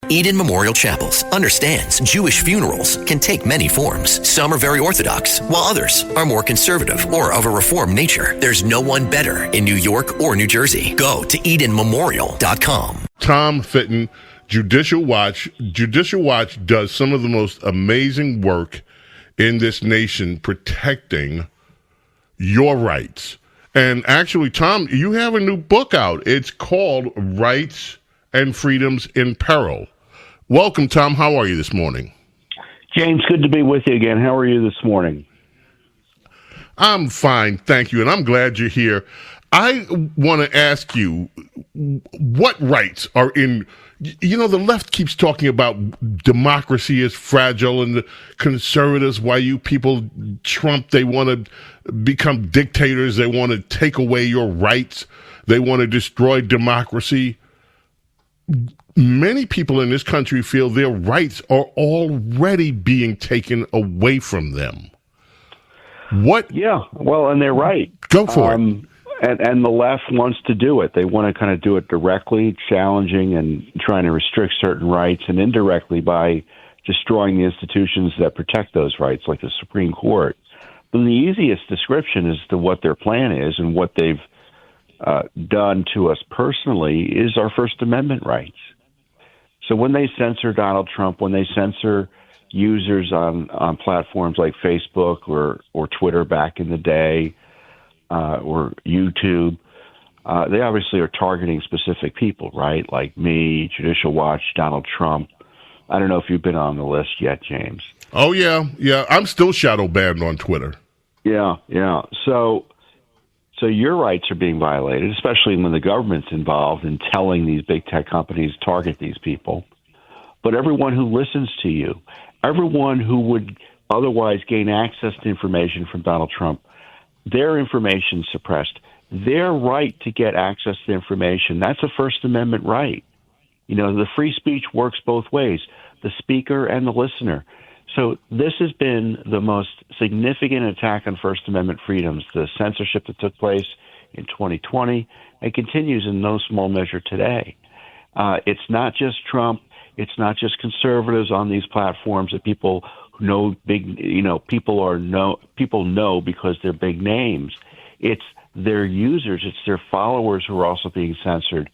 Eden Memorial Chapels understands Jewish funerals can take many forms. Some are very orthodox, while others are more conservative or of a reformed nature. There's no one better in New York or New Jersey. Go to EdenMemorial.com. Tom Fitton, Judicial Watch. Judicial Watch does some of the most amazing work in this nation protecting your rights. And actually, Tom, you have a new book out. It's called Rights and Freedoms in Peril. Welcome, Tom. How are you this morning? James, good to be with you again. How are you this morning? I'm fine, thank you, and I'm glad you're here. I want to ask you, what rights are in... You know, the left keeps talking about democracy is fragile, and the conservatives, why you people, Trump, they want to become dictators. They want to take away your rights. They want to destroy democracy. Many people in this country feel their rights are already being taken away from them. What? Yeah, well, and they're right. Go for it. And the left wants to do it. They want to kind of do it directly, challenging and trying to restrict certain rights, and indirectly by destroying the institutions that protect those rights, like the Supreme Court. But the easiest description as to what their plan is and what they've done to us personally is our First Amendment rights. So when they censor Donald Trump, when they censor users on platforms like Facebook or Twitter back in the day, or YouTube, they obviously are targeting specific people, right? Like me, Judicial Watch, Donald Trump. I don't know if you've been on the list yet, James. Oh, yeah. I'm still shadow banned on Twitter. Yeah. So your rights are being violated, especially when the government's involved in telling these big tech companies to target these people. But everyone who listens to you, everyone who would otherwise gain access to information from Donald Trump, their information suppressed, their right to get access to information, that's a First Amendment right. You know, the free speech works both ways, the speaker and the listener. So this has been the most significant attack on First Amendment freedoms, the censorship that took place in 2020 and continues in no small measure today. It's not just Trump. It's not just conservatives on these platforms that people know people know because they're big names. It's their users. It's their followers who are also being censored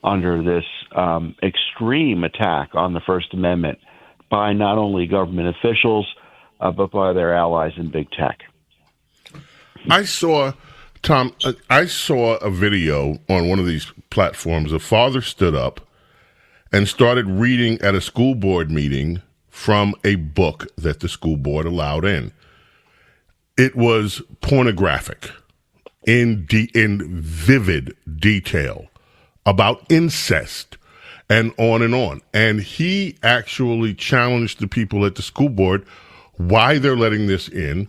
under this extreme attack on the First Amendment by not only government officials, but by their allies in big tech. Tom, I saw a video on one of these platforms. A father stood up and started reading at a school board meeting from a book that the school board allowed in. It was pornographic in vivid detail about incest and on and on. And he actually challenged the people at the school board why they're letting this in.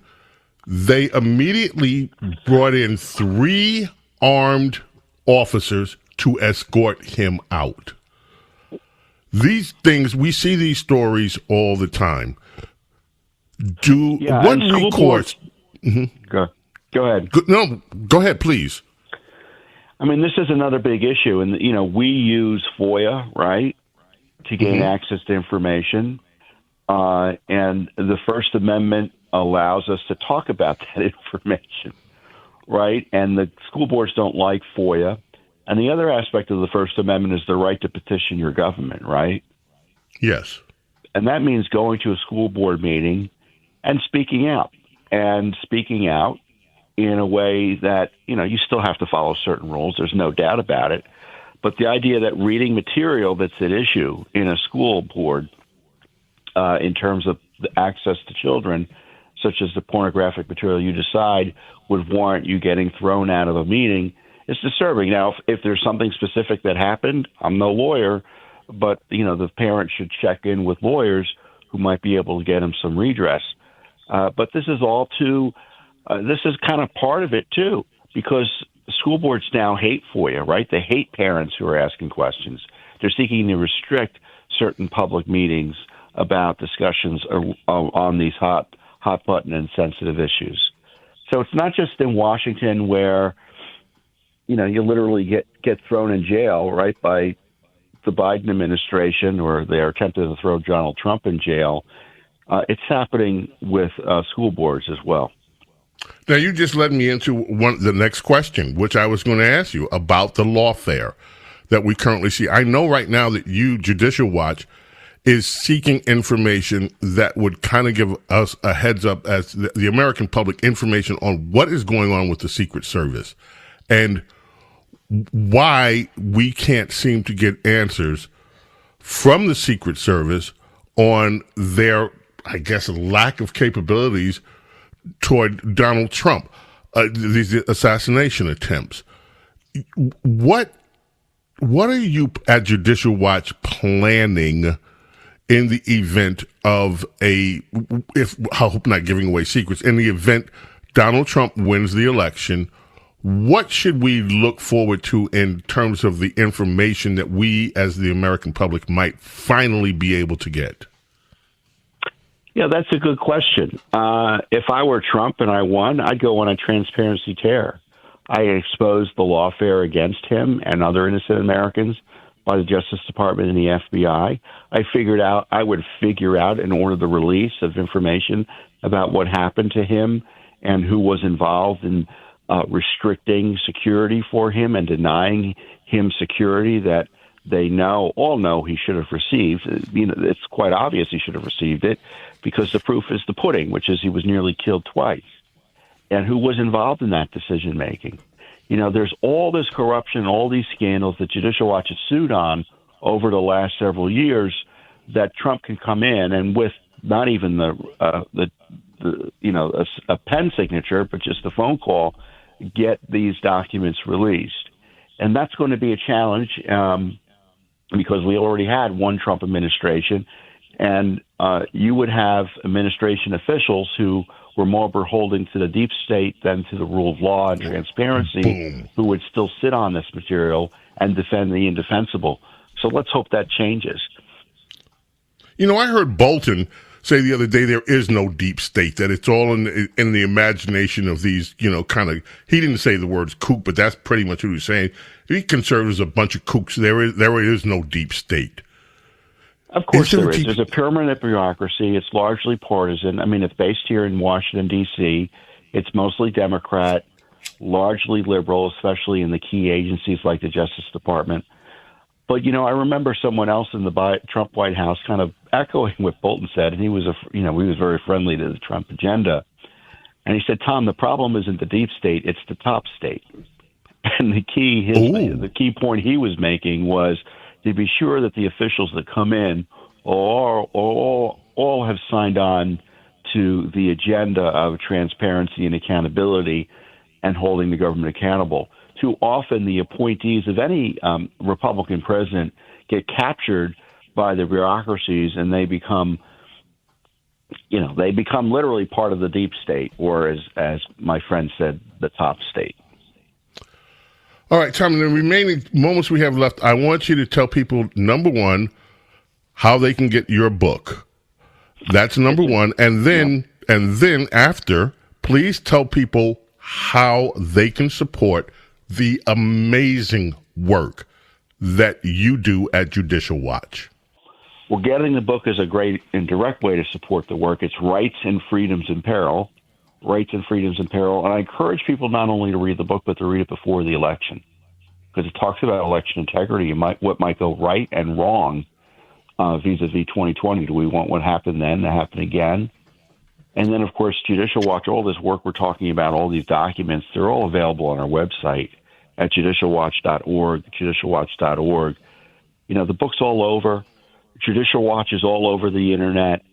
They immediately brought in 3 armed officers to escort him out. These things, we see these stories all the time. What recourse? Go ahead. No, go ahead, please. I mean, this is another big issue. And, you know, we use FOIA, right, to gain access to information. And the First Amendment allows us to talk about that information, right? And the school boards don't like FOIA. And the other aspect of the First Amendment is the right to petition your government, right? Yes. And that means going to a school board meeting and speaking out. And speaking out in a way that, you know, you still have to follow certain rules. There's no doubt about it. But the idea that reading material that's at issue in a school board in terms of the access to children, such as the pornographic material you decide would warrant you getting thrown out of a meeting, is disturbing. Now, if there's something specific that happened, I'm no lawyer, but, you know, the parent should check in with lawyers who might be able to get him some redress. But this is all too, this is kind of part of it, too, because school boards now hate FOIA, right? They hate parents who are asking questions. They're seeking to restrict certain public meetings about discussions on these hot button and sensitive issues. So it's not just in Washington where, you know, you literally get thrown in jail, right, the Biden administration, or they're attempting to throw Donald Trump in jail, it's happening with school boards as well. Now, you just led me into the next question, which I was going to ask you about the lawfare that we currently see. I know right now that Judicial Watch, is seeking information that would kind of give us a heads up as the American public, information on what is going on with the Secret Service and why we can't seem to get answers from the Secret Service on their, I guess, lack of capabilities toward Donald Trump, these assassination attempts. What are you at Judicial Watch planning in the event of I hope not giving away secrets, in the event Donald Trump wins the election? What should we look forward to in terms of the information that we as the American public might finally be able to get? Yeah, that's a good question. If I were Trump and I won, I'd go on a transparency tear. I exposed the lawfare against him and other innocent Americans by the Justice Department and the FBI. I would figure out and order the release of information about what happened to him and who was involved in restricting security for him and denying him security that they all know he should have received. It's quite obvious he should have received it because the proof is the pudding, which is he was nearly killed twice. And who was involved in that decision making? There's all this corruption, all these scandals that Judicial Watch has sued on over the last several years that Trump can come in and with not even a pen signature, but just a phone call, get these documents released. And that's going to be a challenge because we already had one Trump administration, and you would have administration officials who were more beholden to the deep state than to the rule of law and transparency, who would still sit on this material and defend the indefensible. So let's hope that changes. I heard Bolton say the other day there is no deep state, that it's all in the imagination of these, kind of, he didn't say the words kook, but that's pretty much what he was saying. He considers a bunch of kooks. There is no deep state. Of course there is. There's a permanent bureaucracy. It's largely partisan. I mean, it's based here in Washington, D.C. It's mostly Democrat, largely liberal, especially in the key agencies like the Justice Department. But, I remember someone else in the Trump White House kind of echoing what Bolton said, and he was very friendly to the Trump agenda. And he said, Tom, the problem isn't the deep state, it's the top state. And the key point he was making was to be sure that the officials that come in all have signed on to the agenda of transparency and accountability and holding the government accountable. Too often the appointees of any Republican president get captured by the bureaucracies and they become literally part of the deep state, or as my friend said, the top state. All right, Tom, in the remaining moments we have left, I want you to tell people, number one, how they can get your book. That's number one. And then after, please tell people how they can support the amazing work that you do at Judicial Watch. Well, getting the book is a great and direct way to support the work. It's Rights and Freedoms in Peril. Rights and Freedoms in Peril. And I encourage people not only to read the book, but to read it before the election, because it talks about election integrity and what might go right and wrong vis-a-vis 2020. Do we want what happened then to happen again? And then, of course, Judicial Watch, all this work we're talking about, all these documents, they're all available on our website at judicialwatch.org, judicialwatch.org. The book's all over. Judicial Watch is all over the Internet.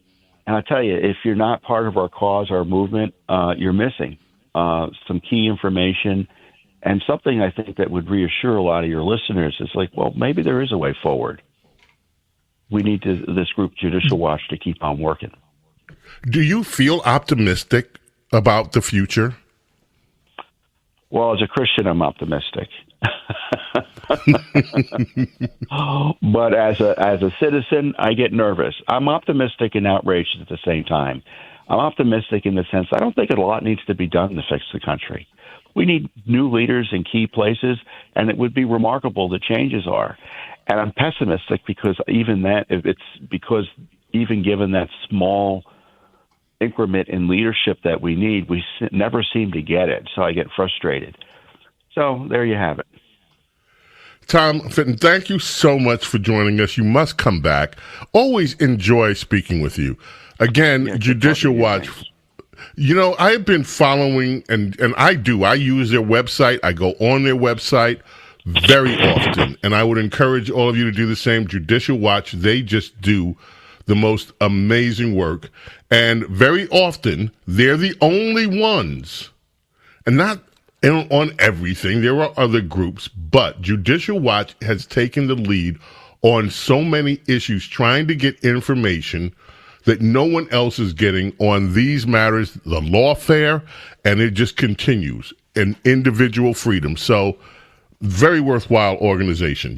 And I tell you, if you're not part of our cause, our movement, you're missing some key information and something I think that would reassure a lot of your listeners. Is like, well, maybe there is a way forward. We need this group, Judicial Watch, to keep on working. Do you feel optimistic about the future? Well, as a Christian, I'm optimistic. But as a citizen, I get nervous. I'm optimistic and outraged at the same time. I'm optimistic in the sense I don't think a lot needs to be done to fix the country. We need new leaders in key places, and it would be remarkable the changes are. And I'm pessimistic because even given that small increment in leadership that we need, we never seem to get it. So I get frustrated. So there you have it. Tom Fitton, thank you so much for joining us. You must come back. Always enjoy speaking with you. Again, Judicial Watch. You know, I've been following, and I use their website. I go on their website very often, and I would encourage all of you to do the same. Judicial Watch, they just do the most amazing work, and very often they're the only ones, and not on everything. There are other groups, but Judicial Watch has taken the lead on so many issues, trying to get information that no one else is getting on these matters, the lawfare, and it just continues in individual freedom. So, very worthwhile organization.